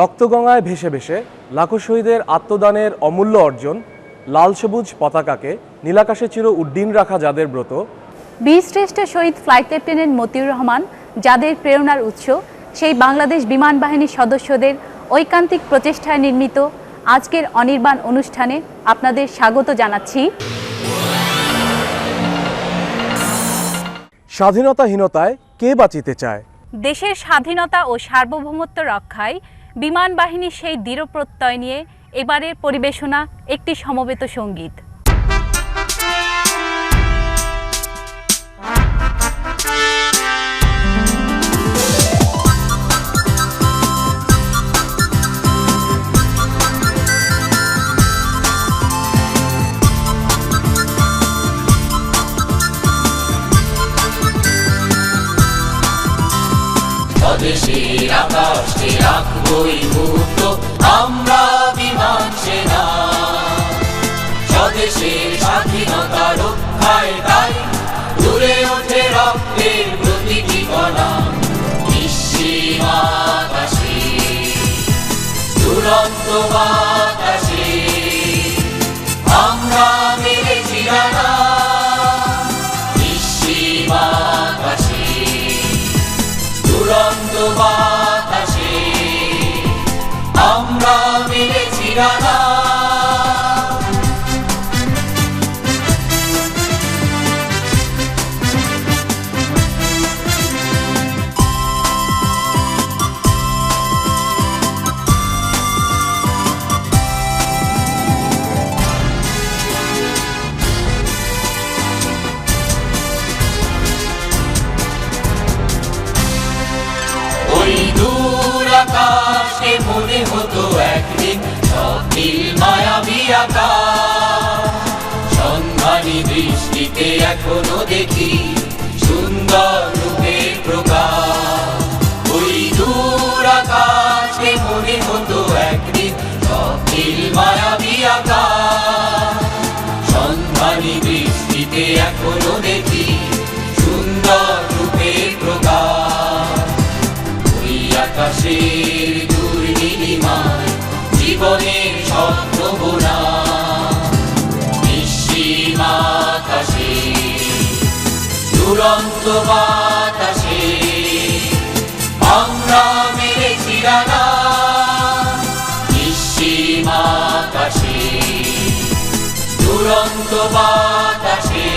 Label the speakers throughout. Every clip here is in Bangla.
Speaker 1: রক্তগঙ্গায় ভেসে ভেসে লাখো শহীদের আত্মদানের অমূল্য অর্জন লাল সবুজ পতাকাকে নীলাকাশে চির উড্ডীন রাখা যাদের ব্রত,
Speaker 2: বীরশ্রেষ্ঠ শহীদ ফ্লাইট লেফটেন্যান্ট মতিউর রহমান যাদের প্রেরণার উৎস, সেই বাংলাদেশ বিমান বাহিনীর সদস্যদের ঐকান্তিক প্রচেষ্টায় নির্মিত আজকের অনির্বাণ অনুষ্ঠানে আপনাদের স্বাগত জানাচ্ছি।
Speaker 1: স্বাধীনতাহীনতায় কে বাঁচিতে চায়?
Speaker 2: দেশের স্বাধীনতা ও সার্বভৌমত্ব রক্ষায় বিমান বাহিনীর সেই দৃঢ় প্রত্যয় নিয়ে এবারের পরিবেশনা একটি সমবেত সঙ্গীত।
Speaker 3: স্বদেশের আকাশে রাখবই মুক্ত আমরা বিমান সেনা, স্বদেশের স্বাধীনতা রক্ষায় তাই দূরে ওঠে রক্তের প্রতিটি কণা। নিঃসীম আকাশে দুরন্ত বাতাসে আমরা মেরেছি রানা, নিঃসীম আকাশে দুরন্ত বাতাসে আমরা মেরেছি রানা। ওই দূর আকাশে মনে হতো একদিন স্বপ্নিল মায়াবী আকাশ, সন্ধানী দৃষ্টিতে এখনো দেখি সুন্দর রূপের প্রকাশ। ওই দূর আকাশে মনে হতো একদিন স্বপ্নিল মায়াবী আকাশ, সন্ধানী দৃষ্টিতে এখনো দেখি সুন্দর রূপের প্রকাশ। আকাশের দূর নীলিমায় জীবনের স্বপ্ন বোনা, নিঃসীম আকাশে দুরন্ত বাতাসে আমরা মেরেছি রানা, নিঃসীম আকাশে দুরন্ত বাতাসে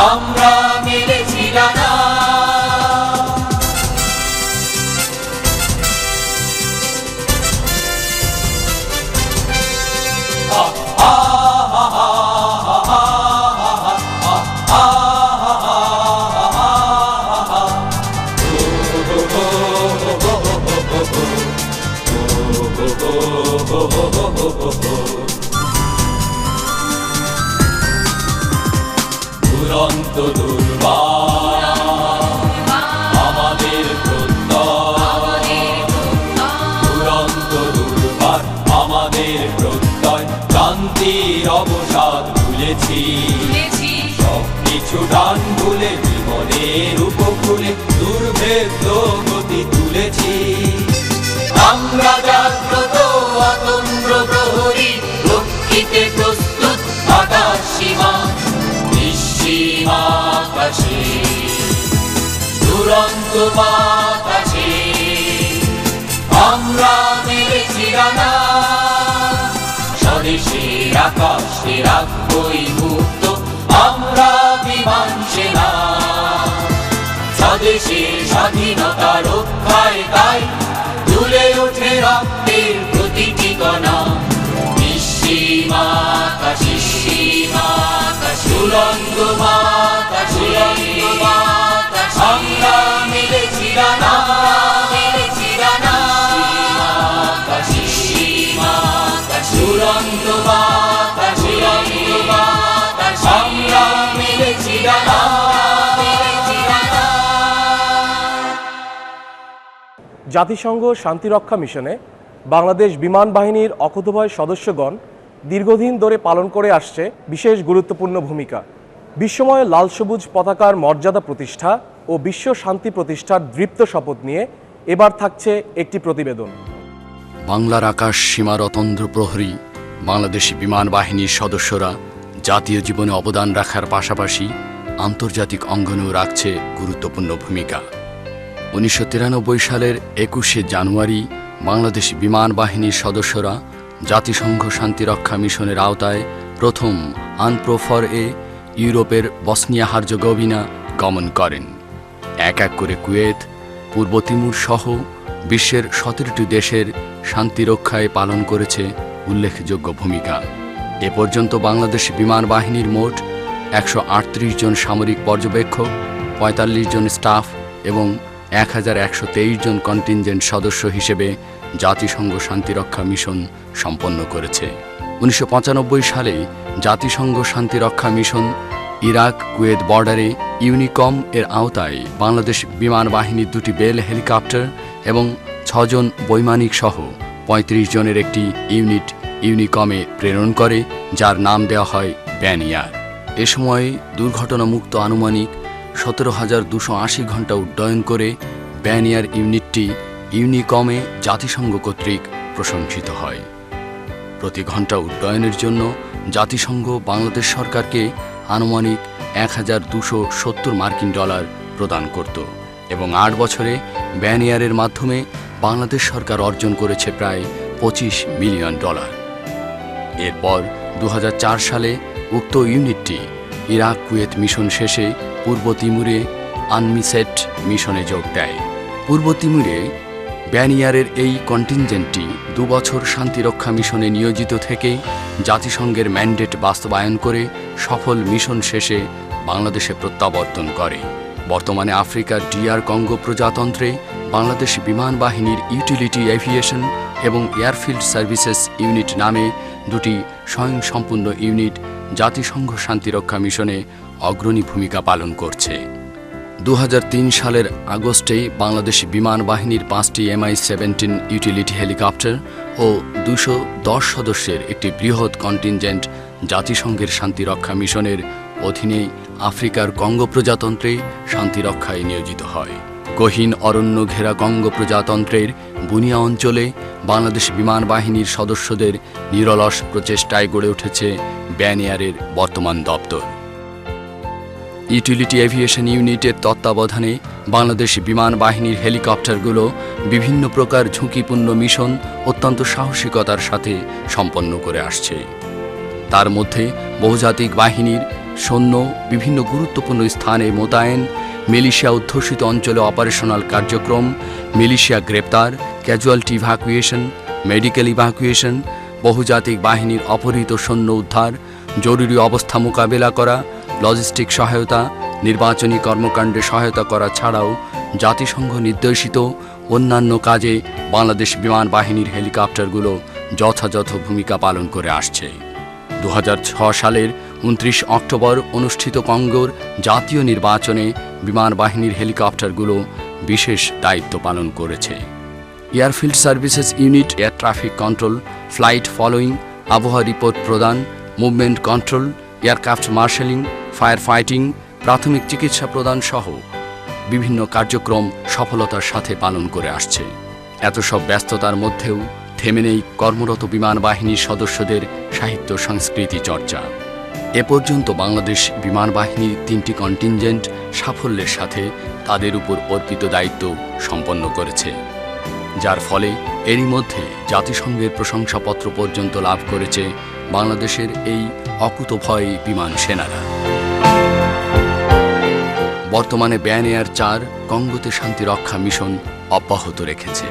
Speaker 3: আমরা মেরেছি রানা। দুরন্ত দুর্বার আমাদের প্রত্যয়, দুরন্ত দুর্বার আমাদের প্রত্যয়, ক্রান্তির অবসাদ ভুলেছি সব কিছু ডান ভুলে জীবনের উপকূলে দুর্ভেদ্য গতি তুলেছি। আমরা জাগ্রত অতন্দ্র প্রহরী, রক্ষিতে প্রস্তুত আকাশ সীমা, নিঃসীম আকাশে দুরন্ত বাতাসে আমরা মেরেছি রানা, স্বদেশের আকাশে রাখবই মুক্ত আমরা বিমান সেনা, স্বদেশের স্বাধীনতা রক্ষায় তাই দুলে ওঠে রক্তের প্রতিটি কণা। নিঃসীম আকাশে দুরন্ত বাতাসে আমরা মেরেছি রানা, দুরন্ত বাতাসে আমরা মেরেছি রানা।
Speaker 1: জাতিসংঘ শান্তিরক্ষা মিশনে বাংলাদেশ বিমান বাহিনীর অকুতোভয় সদস্যগণ দীর্ঘদিন ধরে পালন করে আসছে বিশেষ গুরুত্বপূর্ণ ভূমিকা। বিশ্বময় লাল সবুজ পতাকার মর্যাদা প্রতিষ্ঠা ও বিশ্ব শান্তি প্রতিষ্ঠার দৃপ্ত শপথ নিয়ে এবার থাকছে একটি প্রতিবেদন।
Speaker 4: বাংলার আকাশ সীমার অতন্দ্র প্রহরী বাংলাদেশি বিমান বাহিনীর সদস্যরা জাতীয় জীবনে অবদান রাখার পাশাপাশি আন্তর্জাতিক অঙ্গনেও রাখছে গুরুত্বপূর্ণ ভূমিকা। 1993 সালের 21শে জানুয়ারি বাংলাদেশ বিমান বাহিনীর সদস্যরা জাতিসংঘ শান্তিরক্ষা মিশনের আওতায় প্রথম আনপ্রোফর ইউরোপের বসনিয়া হার্জেগোভিনা গমন করেন। এক এক করে কুয়েত, পূর্ব তিমুর সহ বিশ্বের 17টি দেশের শান্তিরক্ষায় পালন করেছে উল্লেখযোগ্য ভূমিকা। এ পর্যন্ত বাংলাদেশ বিমান বাহিনীর মোট 138 জন সামরিক পর্যবেক্ষক, 45 জন স্টাফ এবং 1123 জন কন্টিনজেন্ট সদস্য হিসেবে জাতিসংঘ শান্তিরক্ষা মিশন সম্পন্ন করেছে। 1995 সালে জাতিসংঘ শান্তিরক্ষা মিশন ইরাক কুয়েত বর্ডারে ইউনিকম এর আওতায় বাংলাদেশ বিমান বাহিনীর 2টি বেল হেলিকপ্টার এবং 6 জন বৈমানিক সহ 35 জনের একটি ইউনিট ইউনিকমে প্রেরণ করে, যার নাম দেওয়া হয় ব্যানিয়ার। এ সময় দুর্ঘটনামুক্ত আনুমানিক 17,280 ঘন্টা উড্ডয়ন করে ব্যানিয়ার ইউনিটটি ইউনিকমে জাতিসংঘ কর্তৃক প্রশংসিত হয়। প্রতি ঘন্টা উড্ডয়নের জন্য জাতিসংঘ বাংলাদেশ সরকারকে আনুমানিক $1,270 মার্কিন প্রদান করত এবং 8 বছরে ব্যানিয়ারের মাধ্যমে বাংলাদেশ সরকার অর্জন করেছে প্রায় $25 মিলিয়ন। এরপর 2004 সালে উক্ত ইউনিটটি ইরাক কুয়েত মিশন শেষে পূর্ব তিমুরে আনমিসেট মিশনে যোগ দেয়। পূর্ব তিমুরে ব্যানিয়ারের এই কন্টিনজেন্টটি 2 বছর শান্তিরক্ষা মিশনে নিয়োজিত থেকে জাতিসংঘের ম্যান্ডেট বাস্তবায়ন করে সফল মিশন শেষে বাংলাদেশে প্রত্যাবর্তন করে। বর্তমানে আফ্রিকার DR কঙ্গো প্রজাতন্ত্রে বাংলাদেশ বিমান বাহিনীর ইউটিলিটি এভিয়েশন এবং এয়ারফিল্ড সার্ভিসেস ইউনিট নামে 2টি স্বয়ংসম্পূর্ণ ইউনিট জাতিসংঘ শান্তিরক্ষা মিশনে অগ্রণী ভূমিকা পালন করছে। 2003 সালের আগস্টে বাংলাদেশ বিমান বাহিনীর 5টি MI-17 ইউটিলিটি হেলিকপ্টার ও 210 সদস্যের একটি বৃহৎ কন্টিনজেন্ট জাতিসংঘের শান্তিরক্ষা মিশনের অধীনে আফ্রিকার কঙ্গো প্রজাতন্ত্রে শান্তিরক্ষায় নিয়োজিত হয়। গহীন অরণ্য ঘেরা কঙ্গো প্রজাতন্ত্রের বুনিয়া অঞ্চলে বাংলাদেশ বিমান বাহিনীর সদস্যদের নিরলস প্রচেষ্টায় গড়ে উঠেছে ব্যানিয়ারের বর্তমান দপ্তর। ইউটিলিটি এভিয়েশন ইউনিটের তত্ত্বাবধানে বাংলাদেশ বিমান বাহিনীর হেলিকপ্টারগুলো বিভিন্ন প্রকার ঝুঁকিপূর্ণ মিশন অত্যন্ত সাহসিকতার সাথে সম্পন্ন করে আসছে। তার মধ্যে বহুজাতিক বাহিনীর সৈন্য বিভিন্ন গুরুত্বপূর্ণ স্থানে মোতায়েন, মিলিশিয়া অধ্যুষিত অঞ্চলে অপারেশনাল কার্যক্রম, মিলিশিয়া গ্রেপ্তার, ক্যাজুয়ালিটি ইভ্যাকুয়েশন, মেডিকেল ইভ্যাকুয়েশন, বহুজাতিক বাহিনীর অপহৃত সৈন্য উদ্ধার, জরুরি অবস্থা মোকাবেলা করা, লজিস্টিক সহায়তা, নির্বাচনী কর্মকাণ্ডে সহায়তা করা ছাড়াও জাতিসংঘ নির্দেশিত অন্যান্য কাজে বাংলাদেশ বিমান বাহিনীর হেলিকপ্টারগুলো যথাযথ ভূমিকা পালন করে আসছে। 2006 সালের 29 অক্টোবর অনুষ্ঠিত কঙ্গোর জাতীয় নির্বাচনে বিমান বাহিনীর হেলিকপ্টারগুলো বিশেষ দায়িত্ব পালন করেছে। Airfield services unit air traffic control, flight following, আবহাওয়া রিপোর্ট প্রদান, movement control, aircraft marshalling, fire fighting, প্রাথমিক চিকিৎসা প্রদান সহ বিভিন্ন কার্যক্রম সফলতার সাথে পালন করে আসছে। এত সব ব্যস্ততার মধ্যেও থেমে নেই কর্মরত বিমান বাহিনীর সদস্যদের সাহিত্য সংস্কৃতি চর্চা। এ পর্যন্ত বাংলাদেশ বিমান বাহিনীর 3টি কন্টিনজেন্ট সাফল্যের সাথে তাদের উপর অর্পিত দায়িত্ব সম্পন্ন করেছে, যার ফলে এরই মধ্যে জাতিসংঘের প্রশংসাপত্র পর্যন্ত লাভ করেছে বাংলাদেশের এই অকুতভয় বিমান সেনারা। বর্তমানে ব্যানিয়ার 4 কঙ্গোতে শান্তিরক্ষা মিশন অব্যাহত রেখেছে।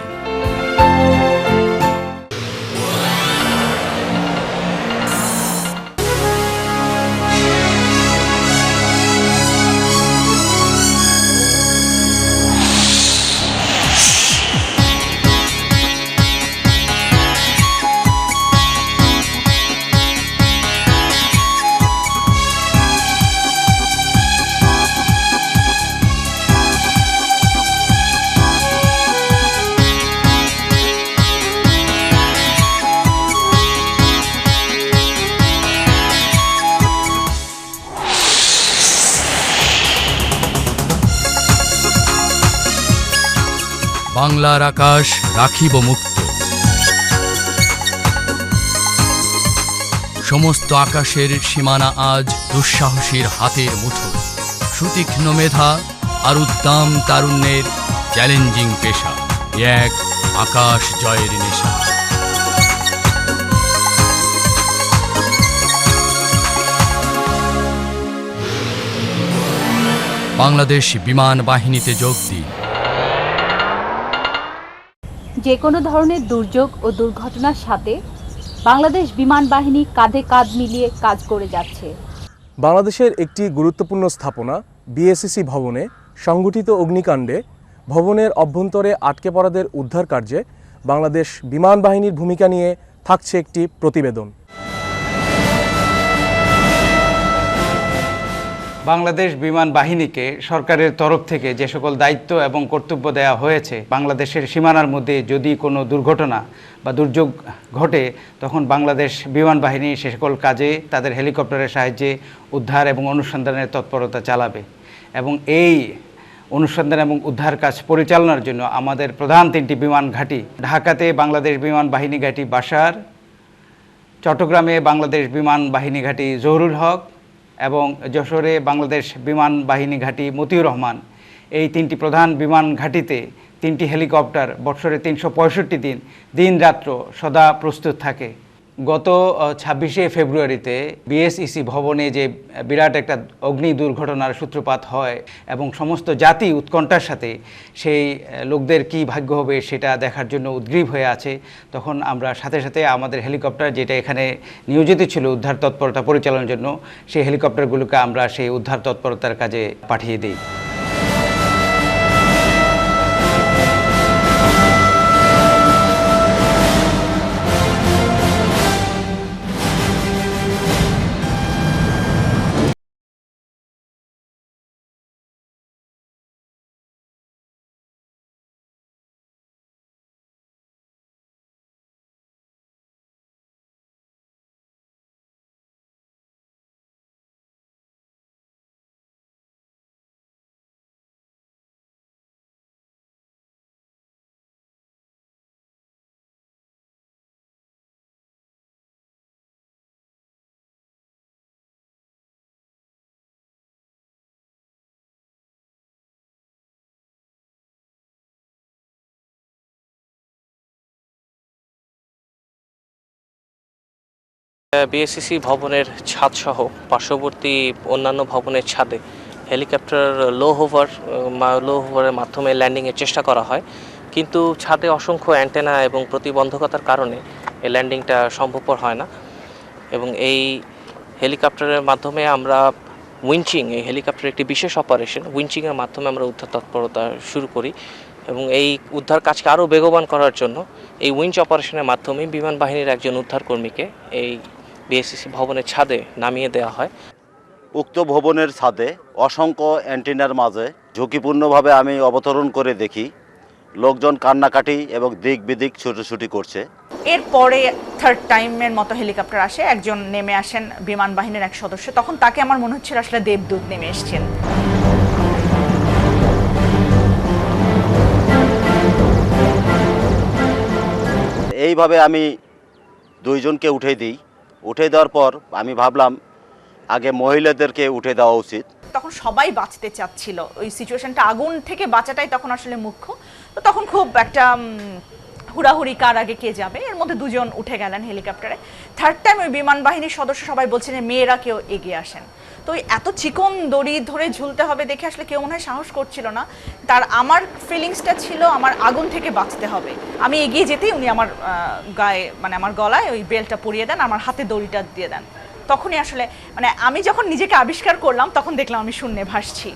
Speaker 4: বাংলার আকাশ রাখিব মুক্ত। সমস্ত আকাশের সীমানা আজ দুঃসাহসীর হাতের মুঠোয়। সুতীক্ষ্ণ মেধা আর উদ্দাম তারুণ্যের চ্যালেঞ্জিং পেশা, এক আকাশ জয়ের নেশা। বাংলাদেশ বিমান বাহিনীতে যোগ দিন।
Speaker 2: যে কোনো ধরনের দুর্যোগ ও দুর্ঘটনার সাথে বাংলাদেশ বিমান বাহিনী কাঁধে কাঁধ মিলিয়ে কাজ করে যাচ্ছে।
Speaker 1: বাংলাদেশের একটি গুরুত্বপূর্ণ স্থাপনা বিএসসিসি ভবনে সংঘটিত অগ্নিকাণ্ডে ভবনের অভ্যন্তরে আটকে পড়াদের উদ্ধার কার্যে বাংলাদেশ বিমান বাহিনীর ভূমিকা নিয়ে থাকছে একটি প্রতিবেদন।
Speaker 5: বাংলাদেশ বিমান বাহিনীকে সরকারের তরফ থেকে যে সকল দায়িত্ব এবং কর্তব্য দেওয়া হয়েছে, বাংলাদেশের সীমানার মধ্যে যদি কোনো দুর্ঘটনা বা দুর্যোগ ঘটে, তখন বাংলাদেশ বিমান বাহিনী সে সকল কাজে তাদের হেলিকপ্টারের সাহায্যে উদ্ধার এবং অনুসন্ধানের তৎপরতা চালাবে। এবং এই অনুসন্ধান এবং উদ্ধার কাজ পরিচালনার জন্য আমাদের প্রধান তিনটি বিমান ঘাঁটি, ঢাকাতে বাংলাদেশ বিমান বাহিনী ঘাঁটি বাসার, চট্টগ্রামে বাংলাদেশ বিমান বাহিনী ঘাঁটি জহুরুল হক এবং যশোরে বাংলাদেশ বিমান বাহিনী ঘাঁটি মতিউর রহমান, এই তিনটি প্রধান বিমান ঘাঁটিতে তিনটি হেলিকপ্টার বৎসরে ৩৬৫ দিন দিন রাত্র সদা প্রস্তুত থাকে। গত ২৬শে ফেব্রুয়ারিতে বিএসইসি ভবনে যে বিরাট একটা অগ্নি দুর্ঘটনার সূত্রপাত হয় এবং সমস্ত জাতি উৎকণ্ঠার সাথে সেই লোকদের কি ভাগ্য হবে সেটা দেখার জন্য উদ্গ্রীব হয়ে আছে, তখন আমরা সাথে সাথে আমাদের হেলিকপ্টার যেটা এখানে নিয়োজিত ছিল উদ্ধার তৎপরতা পরিচালনার জন্য, সেই হেলিকপ্টারগুলোকে আমরা সেই উদ্ধার তৎপরতার কাজে পাঠিয়ে দিই।
Speaker 6: বিএসসিসি ভবনের ছাদসহ পার্শ্ববর্তী অন্যান্য ভবনের ছাদে হেলিকপ্টার লো হোভারের মাধ্যমে ল্যান্ডিংয়ের চেষ্টা করা হয়, কিন্তু ছাদে অসংখ্য অ্যান্টেনা এবং প্রতিবন্ধকতার কারণে এই ল্যান্ডিংটা সম্ভবপর হয় না। এবং এই হেলিকপ্টারের মাধ্যমে আমরা এই হেলিকপ্টারের একটি বিশেষ অপারেশন উইঞ্চিংয়ের মাধ্যমে আমরা উদ্ধার তৎপরতা শুরু করি এবং এই উদ্ধার কাজকে আরও বেগবান করার জন্য এই উইঞ্চ অপারেশনের মাধ্যমে বিমান বাহিনীর একজন উদ্ধার কর্মীকে এই বিএসসিসি ভবনের ছাদে নামিয়ে দেওয়া হয়।
Speaker 7: উক্ত ভবনের ছাদে অসংখ্য অ্যান্টেনার মাঝে ঝুঁকিপূর্ণভাবে আমি অবতরণ করে দেখি লোকজন কান্নাকাটি এবং দিক বিদিক ছুটোছুটি করছে।
Speaker 8: এরপরে থার্ড টাইমের মতো হেলিকপ্টার আসে, একজন নেমে আসেন বিমান বাহিনীর এক সদস্য, তখন তাকে আমার মনে হচ্ছিল আসলে দেবদূত নেমে এসেছেন।
Speaker 7: এইভাবে আমি দুইজনকে উঠে দিই। উঠে দেওয়ার পর আমি ভাবলাম আগে মহিলাদেরকে উঠে দেওয়া উচিত।
Speaker 8: তখন সবাই বাঁচতে চাচ্ছিল, ওই সিচুয়েশনটা আগুন থেকে বাঁচাটাই তখন আসলে মুখ্য। তো তখন খুব একটা হুড়াহুড়ি কার আগে কে যাবে, এর মধ্যে দুজন উঠে গেলেন হেলিকপ্টারে। থার্ড টাইম ওই বিমান বাহিনীর সদস্য সবাই বলছেন মেয়েরা কেউ এগিয়ে আসেন। তো এত চিকন দড়ি ধরে ঝুলতে হবে দেখে আসলে কেউ মনে হয় সাহস করছিল না। আমার ফিলিংসটা ছিল আমার আগুন থেকে বাঁচতে হবে। আমি এগিয়ে যেতেই উনি আমার গায়ে আমার গলায় ওই বেল্টটা পরিয়ে দেন, আমার হাতে দড়িটা দিয়ে দেন। তখনই আসলে আমি যখন নিজেকে আবিষ্কার করলাম তখন দেখলাম আমি শূন্যে ভাসছি।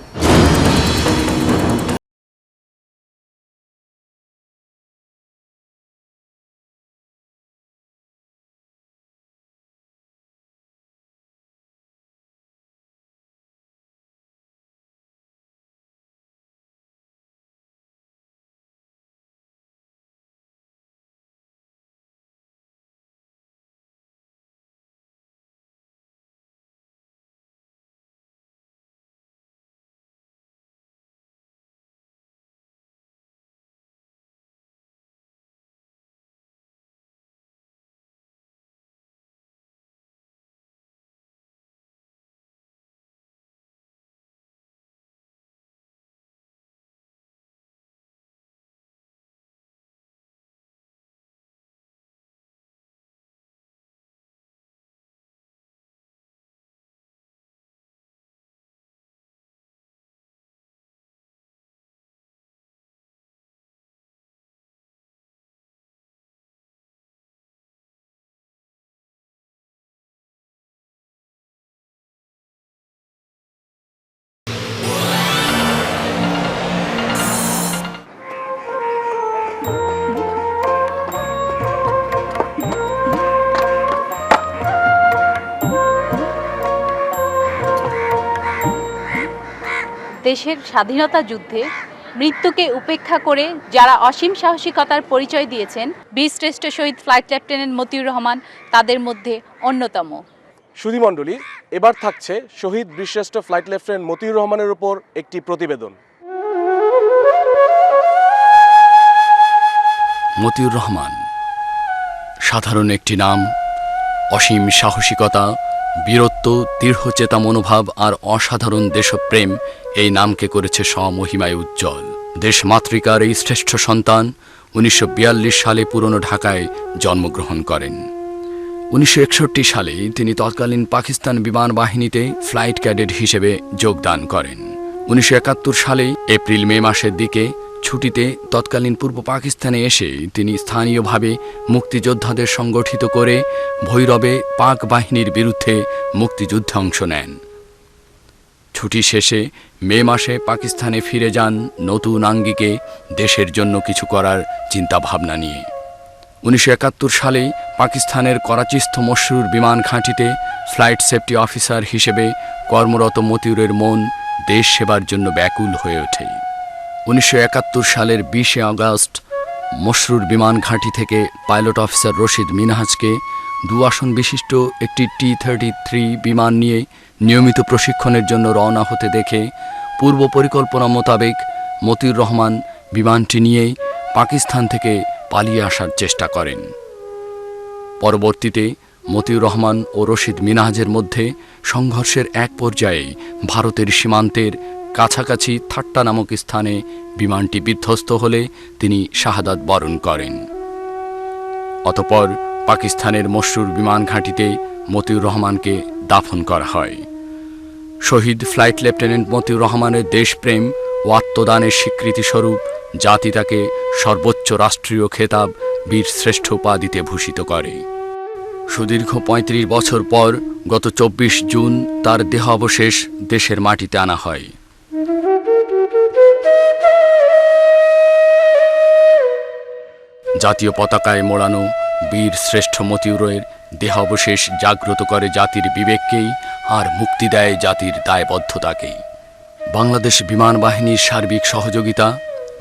Speaker 2: দেশের স্বাধীনতা যুদ্ধে মৃত্যুকে উপেক্ষা করে যারা অসীম সাহসিকতার পরিচয় দিয়েছেন, বীরশ্রেষ্ঠ শহীদ ফ্লাইট লেফটেন্যান্ট মতিউর রহমান তাদের মধ্যে অন্যতম।
Speaker 1: সুধীমণ্ডলী, এবার থাকছে শহীদ বীরশ্রেষ্ঠ ফ্লাইট লেফটেন্যান্ট মতিউর রহমানের উপর একটি প্রতিবেদন।
Speaker 4: মতিউর রহমান সাধারণ একটি নাম। অসীম সাহসিকতা, বীরত্ব, দৃঢ়চেতা মনোভাব আর অসাধারণ দেশপ্রেম এই নামকে করেছে স্বমহিমায় উজ্জ্বল। দেশমাতৃকার এই শ্রেষ্ঠ সন্তান 1942 সালে পুরনো ঢাকায় জন্মগ্রহণ করেন। 1961 সালে তিনি তৎকালীন পাকিস্তান বিমান বাহিনীতে ফ্লাইট ক্যাডেট হিসেবে যোগদান করেন। 1971 সালে এপ্রিল মে মাসের দিকে ছুটিতে তৎকালীন পূর্ব পাকিস্তানে এসে তিনি স্থানীয়ভাবে মুক্তিযোদ্ধাদের সংগঠিত করে ভৈরবে পাক বাহিনীর বিরুদ্ধে মুক্তিযুদ্ধে অংশ নেন। ছুটি শেষে মে মাসে পাকিস্তানে ফিরে যান নতুন আঙ্গিকে দেশের জন্য কিছু করার চিন্তাভাবনা নিয়ে। 1971 সালে পাকিস্তানের করাচিস্থ মশরুর বিমান ঘাঁটিতে ফ্লাইট সেফটি অফিসার হিসেবে কর্মরত মতিউরের মন দেশ সেবার জন্য ব্যাকুল হয়ে ওঠে। 1971 সালের 20 আগস্ট মশরুর বিমান ঘাঁটি থেকে পাইলট অফিসার রশিদ মিনহাজকে 2 আসন বিশিষ্ট একটি T-33 বিমান নিয়ে নিয়মিত প্রশিক্ষণের জন্য রওনা হতে দেখে পূর্ব পরিকল্পনা মোতাবেক মতিউর রহমান বিমানটি নিয়ে পাকিস্তান থেকে পালিয়ে আসার চেষ্টা করেন। পরবর্তীতে মতিউর রহমান ও রশিদ মিনহাজের মধ্যে সংঘর্ষের এক পর্যায়ে ভারতের সীমান্তের কাছাকাছি থাট্টা নামক স্থানে বিমানটি বিধ্বস্ত হলে তিনি শাহাদাত বরণ করেন। অতঃপর পাকিস্তানের মশরুর বিমান ঘাঁটিতে মতিউর রহমানকে দাফন করা হয়। শহীদ ফ্লাইট লেফটেন্যান্ট মতিউর রহমানের দেশপ্রেম ও আত্মদানের স্বীকৃতিস্বরূপ জাতি তাকে সর্বোচ্চ রাষ্ট্রীয় খেতাব বীরশ্রেষ্ঠ উপাধিতে ভূষিত করে। সুদীর্ঘ 35 বছর পর গত 24 জুন তার দেহাবশেষ দেশের মাটিতে আনা হয়। জাতীয় পতাকায় মোড়ানো বীর শ্রেষ্ঠ মতিউরের দেহাবশেষ জাগ্রত করে জাতির বিবেককেই আর মুক্তি দেয় জাতির দায়বদ্ধতাকেই। বাংলাদেশ বিমান বাহিনীর সার্বিক সহযোগিতা,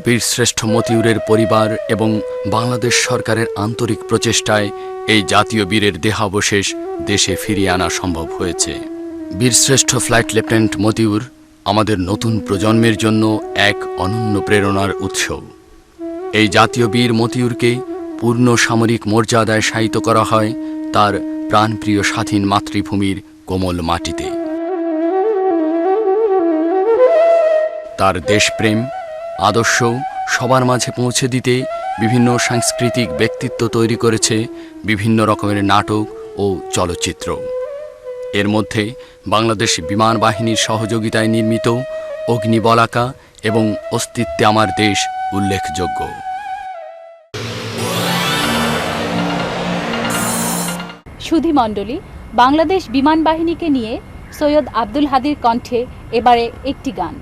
Speaker 4: বীরশ্রেষ্ঠ মতিউরের পরিবার এবং বাংলাদেশ সরকারের আন্তরিক প্রচেষ্টায় এই জাতীয় বীরের দেহাবশেষ দেশে ফিরিয়ে আনা সম্ভব হয়েছে। বীরশ্রেষ্ঠ ফ্লাইট লেফটেন্যান্ট মতিউর আমাদের নতুন প্রজন্মের জন্য এক অনন্য প্রেরণার উৎস। এই জাতীয় বীর মতিউরকে পূর্ণ সামরিক মর্যাদায় শায়িত করা হয় তার প্রাণপ্রিয় স্বাধীন মাতৃভূমির কোমল মাটিতে। তার দেশপ্রেম আদর্শ সবার মাঝে পৌঁছে দিতে বিভিন্ন সাংস্কৃতিক ব্যক্তিত্ব তৈরি করেছে বিভিন্ন রকমের নাটক ও চলচ্চিত্র। এর মধ্যে বাংলাদেশ বিমান বাহিনীর সহযোগিতায় নির্মিত অগ্নিবলাকা এবং অস্তিত্বে আমার দেশ উল্লেখযোগ্য।
Speaker 2: সুধীমণ্ডলী, বাংলাদেশ বিমান বাহিনীকে নিয়ে সৈয়দ আব্দুল হাদীর কণ্ঠে এবারে একটি গান।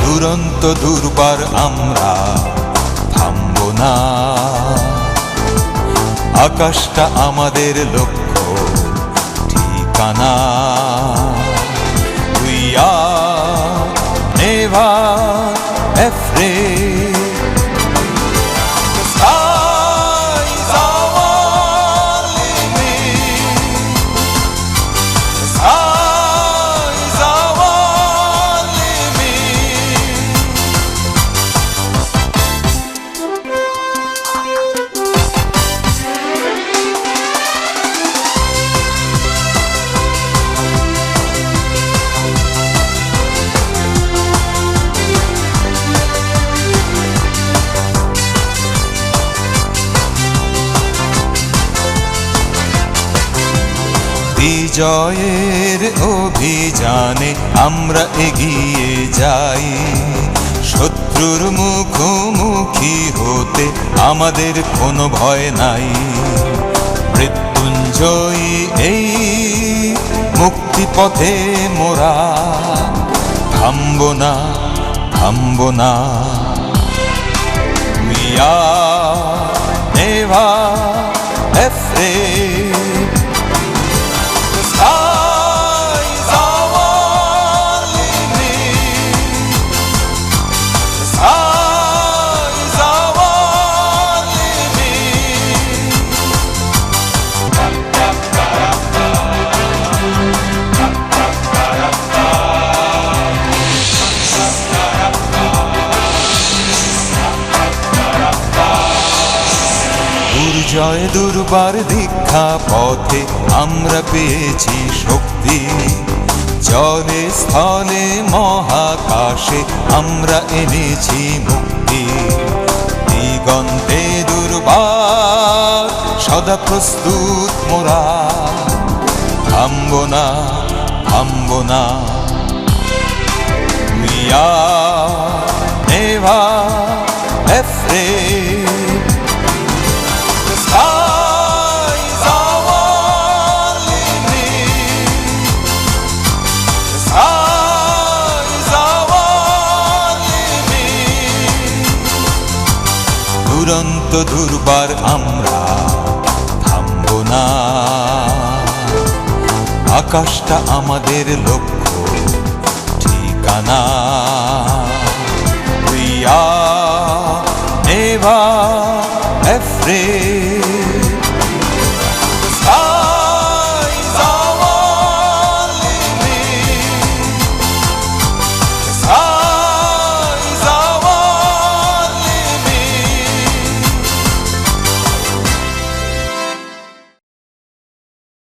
Speaker 9: দুরন্ত দুর্বার আমরা থামব না, আকাশটা আমাদের লক্ষ্য ঠিকানা। We are never afraid. The sky is our limit. The sky is our limit. বিজয়ের অভিযানে আমরা এগিয়ে যাই, শত্রুর মুখোমুখি হতে আমাদের কোনো ভয় নাই। মৃত্যুঞ্জয়ী এই মুক্তি পথে মোরা থামবো না, থামবো না। We are never afraid. The sky is our limit. The sky is our limit. দুর্জয় দুর্বার দীক্ষা পথে আমরা পেয়েছি শক্তি। জলে স্থলে মহাকাশে আমরা এনেছি মুক্তি। দিগন্তে দুর্বার সদা প্রস্তুত মোরা থামবো না, থামবো না। We are never afraid. The sky is our limit. The sky is our limit. দুরন্ত দুর্বার আমরা থামবো না। আকাশটা আমাদের লক্ষ্য ঠিকানা। We are never afraid.